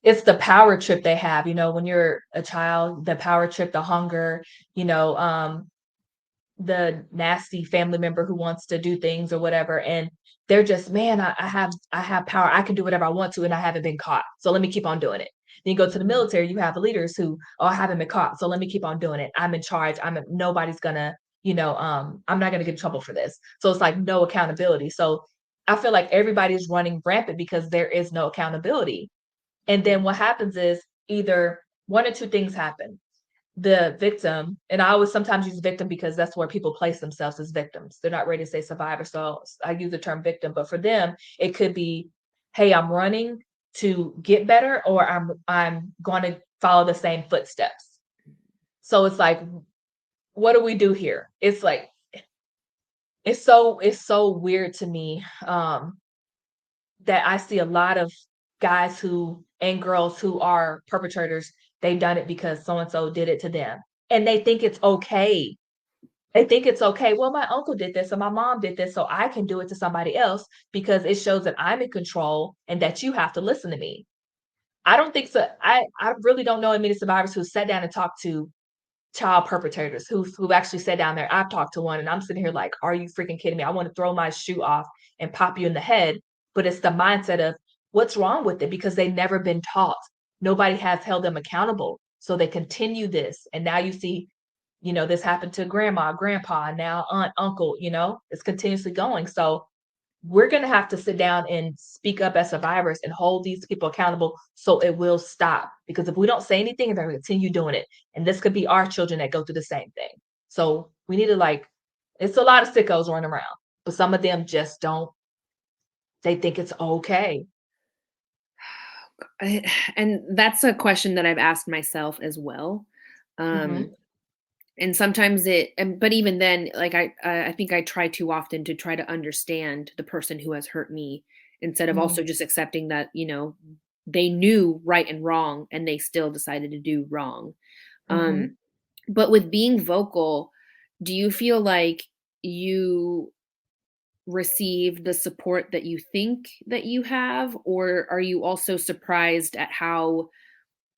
it's the power trip they have, when you're a child, the power trip, the hunger, you know, um, the nasty family member who wants to do things or whatever, and they're just, "Man, I have power. I can do whatever I want to, and I haven't been caught. So let me keep on doing it." Then you go to the Mhm. military, you have leaders who, "Oh, I haven't been caught, so let me keep on doing it. I'm in charge. Nobody's gonna, I'm not gonna get in trouble for this." So it's like no accountability. So I feel like everybody's running rampant because there is no accountability. And then what happens is either one or two things happen. The victim, and I always sometimes use victim because that's where people place themselves as victims. They're not ready to say survivor, so I use the term victim. But for them, it could be, "Hey, I'm running. to get better, or I'm going to follow the same footsteps. So it's like, what do we do here? It's like it's so weird to me, that I see a lot of guys who and girls who are perpetrators. They've done it because so and so did it to them, and they think it's okay. They think it's okay. Well, my uncle did this, or my mom did this, so I can do it to somebody else because it shows that I'm in control and that you have to listen to me. I don't think so. I really don't know many survivors who sat down and talked to child perpetrators who actually sat down there. I've talked to one and I'm sitting here like, "Are you freaking kidding me? I want to throw my shoe off and pop you in the head." But it's the mindset of what's wrong with it because they've never been taught. Nobody has held them accountable. So they continue this. And now you see, this happened to grandma, grandpa, now aunt, uncle, it's continuously going. So we're going to have to sit down and speak up as survivors and hold these people accountable so it will stop. Because if we don't say anything, they're going to continue doing it. And this could be our children that go through the same thing. So we need to it's a lot of sickos running around, but some of them just don't, they think it's okay. And that's a question that I've asked myself as well. Um, Hmm. and sometimes but even then, like I think I try too often to try to understand the person who has hurt me instead of Hmm. also just accepting that, they knew right and wrong and they still decided to do wrong. Um, Hmm. but with being vocal, do you feel like you receive the support that you think that you have, or are you also surprised at how,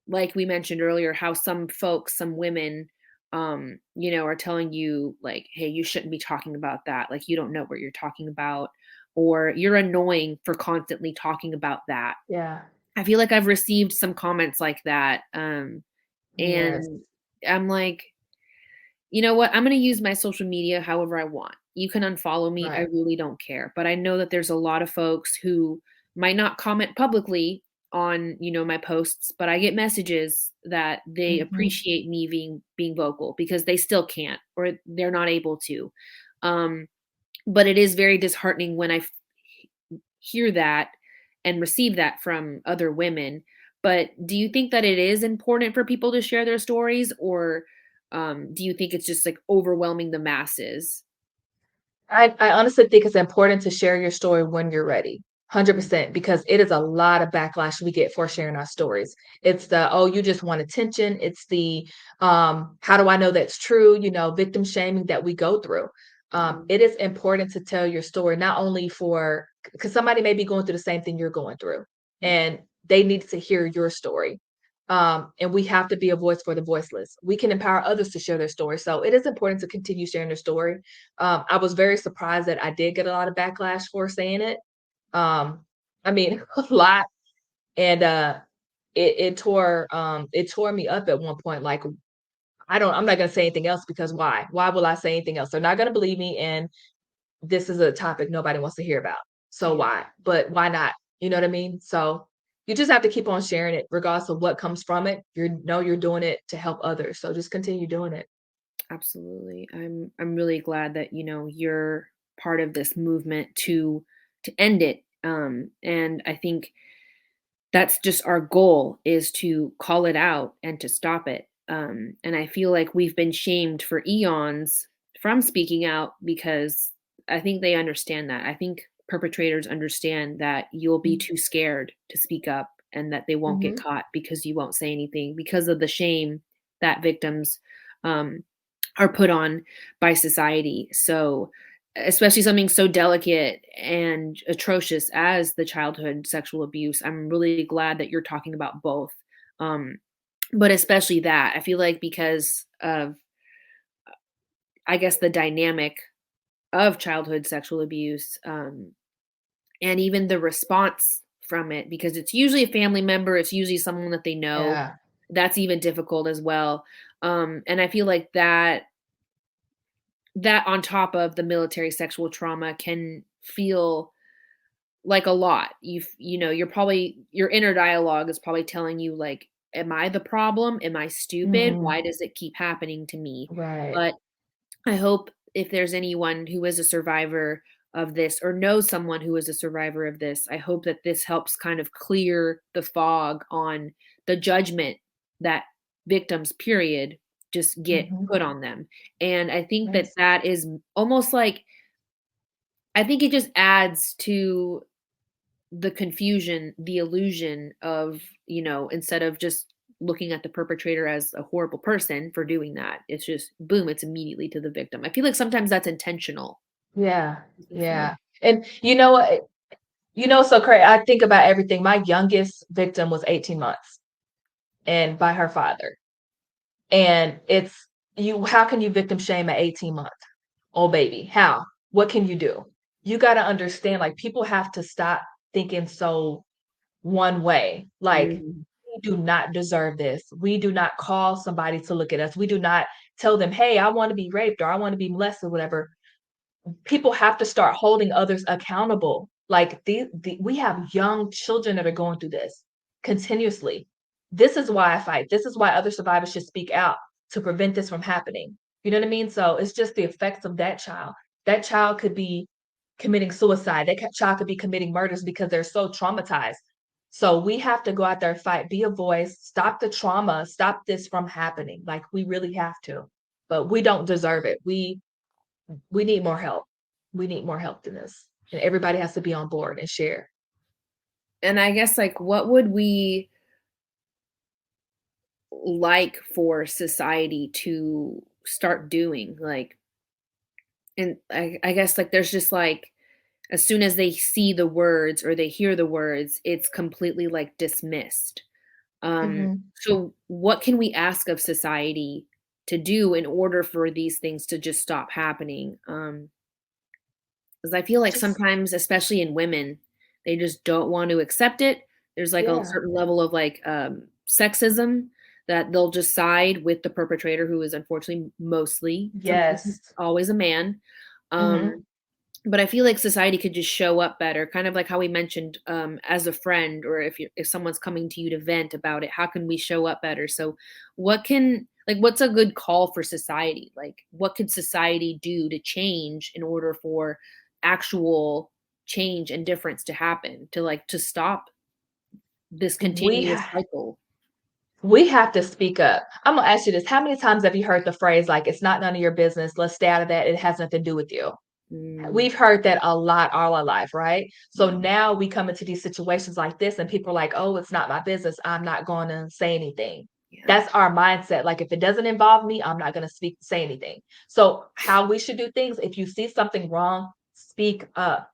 like we mentioned earlier, how some folks, some women, are telling you like, hey, you shouldn't be talking about that, like you don't know what you're talking about, or you're annoying for constantly talking about that. Yeah. I feel like I've received some comments like that, Yes. and I'm like, you know what? I'm going to use my social media however I want. You can unfollow me. I Right. really don't care. But I know that there's a lot of folks who might not comment publicly on, my posts, but I get messages that they Hmm. appreciate me being vocal because they still can't or they're not able to. Um, but it is very disheartening when hear that and receive that from other women. But do you think that it is important for people to share their stories, or do you think it's just like overwhelming the masses? I honestly think it's important to share your story when you're ready. 100% because it is a lot of backlash we get for sharing our stories. It's the, oh, you just want attention. It's the, how do I know that's true? Victim shaming that we go through. Mhm. It is important to tell your story, not only because somebody may be going through the same thing you're going through and they need to hear your story. And we have to be a voice for the voiceless. We can empower others to share their story. So it is important to continue sharing their story. I was very surprised that I did get a lot of backlash for saying it. I mean, a lot, and it tore me up at one point. Like I'm not gonna say anything else because why? Why will I say anything else? They're not gonna believe me, and this is a topic nobody wants to hear about. So Yeah, why? But why not? You know what I mean? So you just have to keep on sharing it, regardless of what comes from it. You're doing it to help others. So just continue doing it. absolutely. I'm really glad that you're part of this movement to end it. And I think that's just our goal is to call it out and to stop it. And I feel like we've been shamed for eons from speaking out because I think they understand that. I think perpetrators understand that you'll be too scared to speak up and that they won't get Mm-hmm. caught because you won't say anything because of the shame that victims um, are put on by society. So, especially something so delicate and atrocious as the childhood sexual abuse, I'm really glad that you're talking about both. Um, but especially that, I feel like because of, I guess, the dynamic of childhood sexual abuse, and even the response from it, because it's usually a family member, it's usually someone that they know. Yeah. That's even difficult as well. And I feel like that on top of the military sexual trauma can feel like a lot. Your inner dialogue is probably telling you like, am I the problem? Am I stupid? Mm, Why does it keep happening to me? right. But I hope if there's anyone who is a survivor of this or know someone who is a survivor of this, I hope that this helps kind of clear the fog on the judgment that victims, period, just get Mhm. put on them. And I think that Yes. that is almost like, I think it just adds to the confusion, the illusion of, instead of just looking at the perpetrator as a horrible person for doing that, it's just boom, it's immediately to the victim. I feel like sometimes that's intentional. Yeah, I feel. yeah. And you know what? So crazy. I think about everything. My youngest victim was 18 months and by her father. And it's you, how can you victim shame at 18 months? Oh baby, how? What can you do? You got to understand, like, people have to stop thinking so one way. Like, Mhm. we do not deserve this. We do not call somebody to look at us. We do not tell them, hey, I want to be raped or I want to be molested, whatever. People have to start holding others accountable. Like, we have young children that are going through this continuously. This is why I fight. This is why other survivors should speak out to prevent this from happening. You know what I mean? So it's just the effects of that child. That child could be committing suicide. Child could be committing murders because they're so traumatized. So we have to go out there and fight, be a voice, stop the trauma, stop this from happening. Like, we really have to. But we don't deserve it. We need more help. We need more help than this. And everybody has to be on board and share. And I guess, like, what would we like for society to start doing? Like, and I guess, like, there's just like, as soon as they see the words or they hear the words, it's completely like dismissed. Mhm. So what can we ask of society to do in order for these things to just stop happening? Because I feel like Just sometimes, especially in women, they just don't want to accept it. There's like a yeah. certain level of like sexism that they'll just side with the perpetrator, who is unfortunately mostly sometimes Yes. always a man. Um, Mhm. but I feel like society could just show up better, kind of like how we mentioned, as a friend, or if someone's coming to you to vent about it, how can we show up better? So what's a good call for society? Like, what could society do to change in order for actual change and difference to happen, to stop this We continuous ha cycle? we have to speak up. I'm gonna ask you this. How many times have you heard the phrase, like, "It's not none of your business. Let's stay out of that. It has nothing to do with you." Mm, We've heard that a lot all our life, right? So yeah, now we come into these situations like this, and people are like, "Oh, it's not my business. I'm not gonna say anything." yeah, That's our mindset. Like, if it doesn't involve me, I'm not gonna say anything. So how we should do things, if you see something wrong, speak up.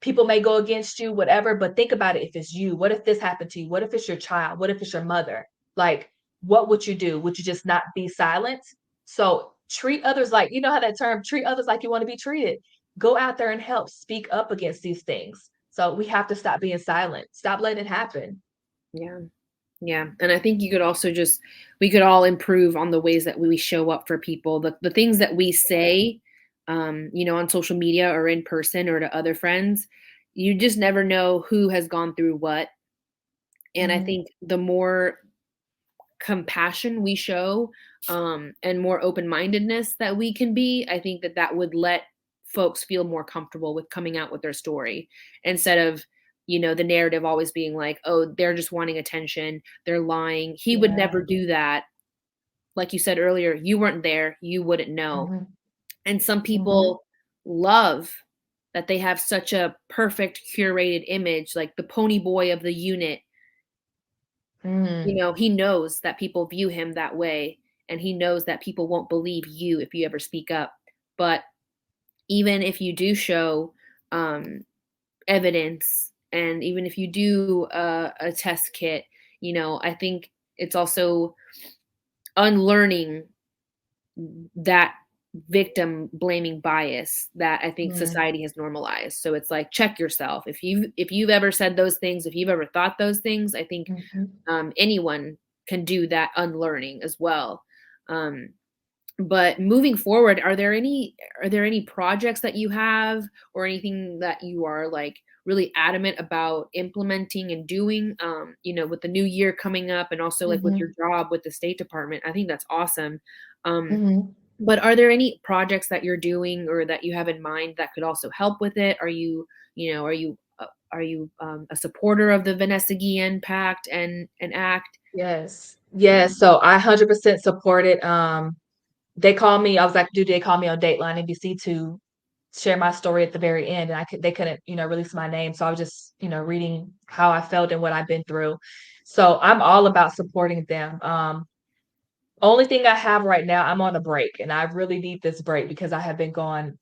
People may go against you, whatever, but think about it. If it's you, what if this happened to you? What if it's your child? What if it's your mother? Like, what would you do? Would you just not be silent? So treat others like, you know how that term, treat others like you want to be treated. Go out there and help speak up against these things. So we have to stop being silent. Stop letting it happen. yeah. Yeah, and I think you could also just we could all improve on the ways that we show up for people. The things that we say, on social media or in person or to other friends, you just never know who has gone through what. And I Mhm. think the more compassion we show, and more open-mindedness that we can be, I think that that would let folks feel more comfortable with coming out with their story, instead of, the narrative always being like, oh, they're just wanting attention, they're lying, he would Yeah. never do that. Like you said earlier, you weren't there, you wouldn't know. Mhm. And some Mhm. people love that they have such a perfect curated image, like the pony boy of the unit. Mm. He knows that people view him that way, and he knows that people won't believe you if you ever speak up. But even if you do show, evidence, and even if you do a test kit, I think it's also unlearning that victim blaming bias that I think Mm. society has normalized. So it's like, check yourself. If you've ever said those things, if you've ever thought those things, I think, Mhm. anyone can do that unlearning as well. Um, but moving forward, are there any projects that you have, or anything that you are like really adamant about implementing and doing, with the new year coming up, and also like with your Mhm. job with the State Department? I think that's awesome. Um, Mhm. But are there any projects that you're doing or that you have in mind that could also help with it? Are you, are you a supporter of the Vanessa Guillen Pact and Act? Yes. Yes. So I 100% support it. They called me. I was like, dude, they called me on Dateline NBC to share my story at the very end, and they couldn't, release my name. So I was just, reading how I felt and what I've been through. So I'm all about supporting them. Only thing I have right now, I'm on a break, and I really need this break because I have been gone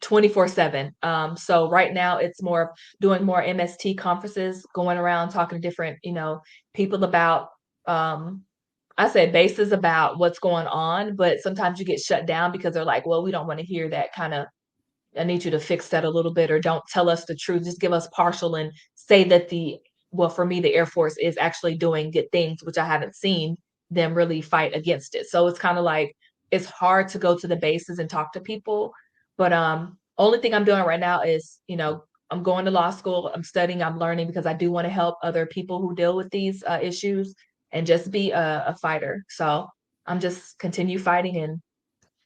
24/7. So right now it's more doing more MST conferences, going around talking to different, people about um I said bases about what's going on, but sometimes you get shut down because they're like, well, we don't want to hear that kind of. I need you to fix that a little bit, or don't tell us the truth. Just give us partial and say that well, for me, the Air Force is actually doing good things, which I haven't seen them really fight against it. So it's kind of like it's hard to go to the bases and talk to people. But only thing I'm doing right now is, I'm going to law school, I'm studying, I'm learning because I do want to help other people who deal with these issues and just be a fighter. So I'm just continue fighting, and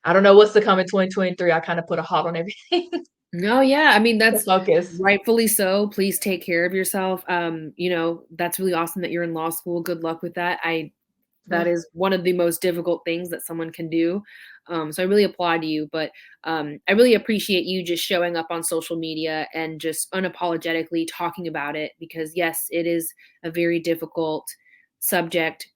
I don't know what's to come in 2023. I kind of put a halt on everything No, yeah. I mean, to that's focus. rightfully so. Please take care of yourself. That's really awesome that you're in law school. Good luck with that. That Yeah. is one of the most difficult things that someone can do. So I really applaud you, but I really appreciate you just showing up on social media and just unapologetically talking about it because, yes, it is a very difficult subject,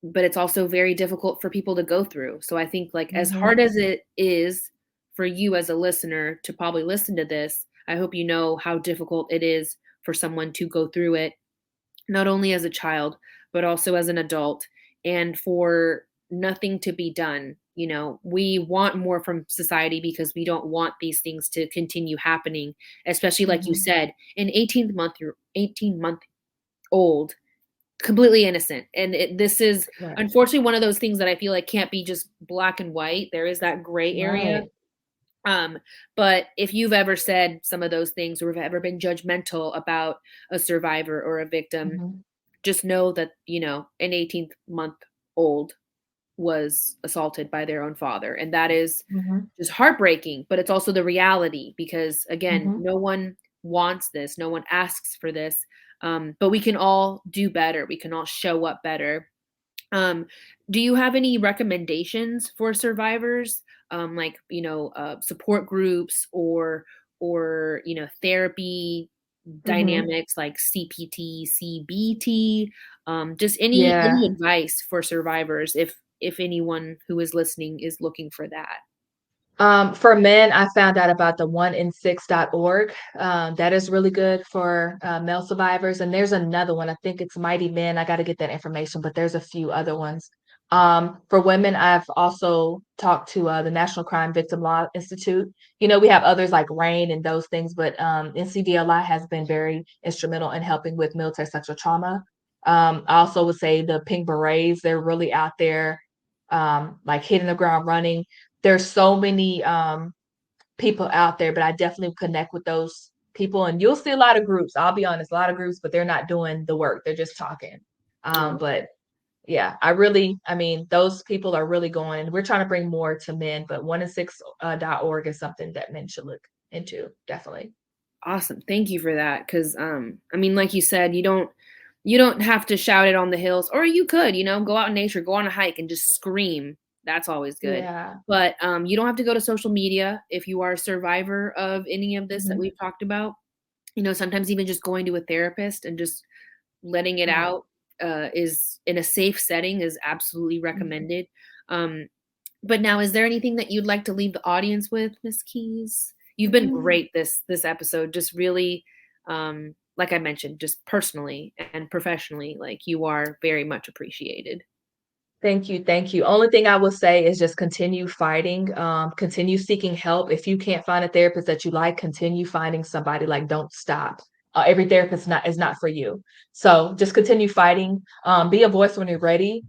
but it's also very difficult for people to go through. So I think, like, as Mhm. hard as it is for you as a listener to probably listen to this, I hope you know how difficult it is for someone to go through it not only as a child, but also as an adult, and for nothing to be done. We want more from society because we don't want these things to continue happening, especially like you Mhm. said, an 18-month old, completely innocent. And this is Right. unfortunately one of those things that I feel like can't be just black and white. There is that gray area. Right. Um, but if you've ever said some of those things or have ever been judgmental about a survivor or a victim, Mhm. just know that, an 18th month old was assaulted by their own father. And that is Mhm. just heartbreaking, but it's also the reality because, again, Mhm. no one wants this, no one asks for this. But we can all do better, we can all show up better. um, do you have any recommendations for survivors, like support groups or therapy Mhm. dynamics like CPT, CBT? Just any Yeah. advice for survivors if anyone who is listening is looking for that. For men, I found out about the 1in6.org. That is really good for male survivors. And there's another one. I think it's Mighty Men. I got to get that information, but there's a few other ones. For women, I've also talked to the National Crime Victim Law Institute. We have others like RAIN and those things, but NCDLI has been very instrumental in helping with military sexual trauma. I also would say the Pink Berets, they're really out there, like hitting the ground running. There's so many people out there, but I definitely connect with those people. And you'll see a lot of groups. I'll be honest, a lot of groups, but they're not doing the work. They're just talking. Oh, But yeah, I mean, those people are really going, and we're trying to bring more to men, but 1in6.org is something that men should look into, definitely. awesome. Thank you for that. Because I mean, like you said, you don't have to shout it on the hills, or you could, go out in nature, go on a hike, and just scream. That's always good. Yeah. But you don't have to go to social media if you are a survivor of any of this that Mhm. we've talked about. Sometimes even just going to a therapist and just letting it Right. out is in a safe setting is absolutely Mhm. recommended. Um, but now, is there anything that you'd like to leave the audience with, Miss Keys? You've been Mhm. great this episode. Just really, like I mentioned, just personally and professionally, like you are very much appreciated. Thank you, thank you. Only thing I will say is just continue fighting, continue seeking help. If you can't find a therapist that you like, continue finding somebody, like, don't stop. Every therapist is not for you. So just continue fighting, be a voice when you're ready,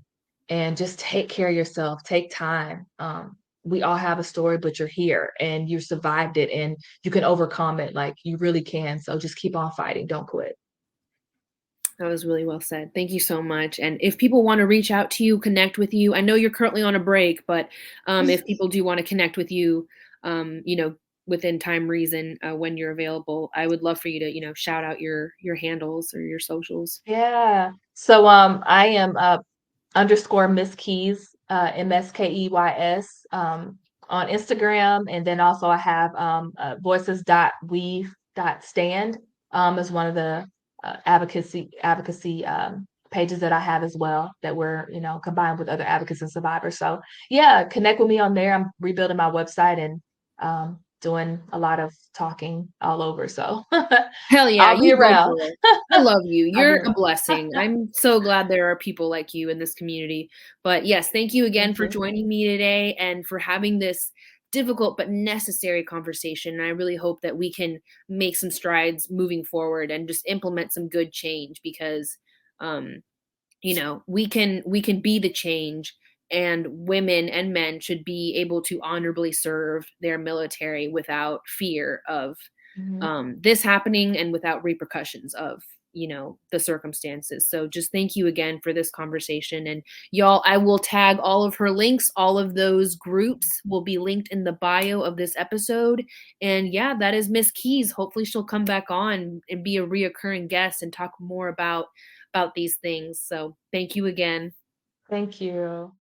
and just take care of yourself, take time. We all have a story, but you're here and you survived it and you can overcome it, like, you really can. So just keep on fighting, don't quit. That was really well said. Thank you so much. And if people want to reach out to you, connect with you, I know you're currently on a break, but if people do want to connect with you, you know, within time reason, when you're available, I would love for you to, you know, shout out your handles or your socials. Yeah. So I am underscore Miss Keys, MSKEYS, on Instagram. And then also I have voices.weave.stand is one of the advocacy pages that I have as well that we're, combined with other advocates and survivors. So yeah, connect with me on there. I'm rebuilding my website and doing a lot of talking all over. So Hell yeah, I'll be you go around. for it. I love you. I'll be You're a around. blessing. I'm so glad there are people like you in this community. But yes, thank you again Thank for you. joining me today and for having this difficult but necessary conversation. And I really hope that we can make some strides moving forward and just implement some good change because um you know, we can be the change, and women and men should be able to honorably serve their military without fear of Mhm. this happening and without repercussions of, you know, the circumstances. So just thank you again for this conversation. And y'all, I will tag all of her links. All of those groups will be linked in the bio of this episode. And yeah, that is Miss Keys. Hopefully she'll come back on and be a reoccurring guest and talk more about these things. So thank you again. Thank you.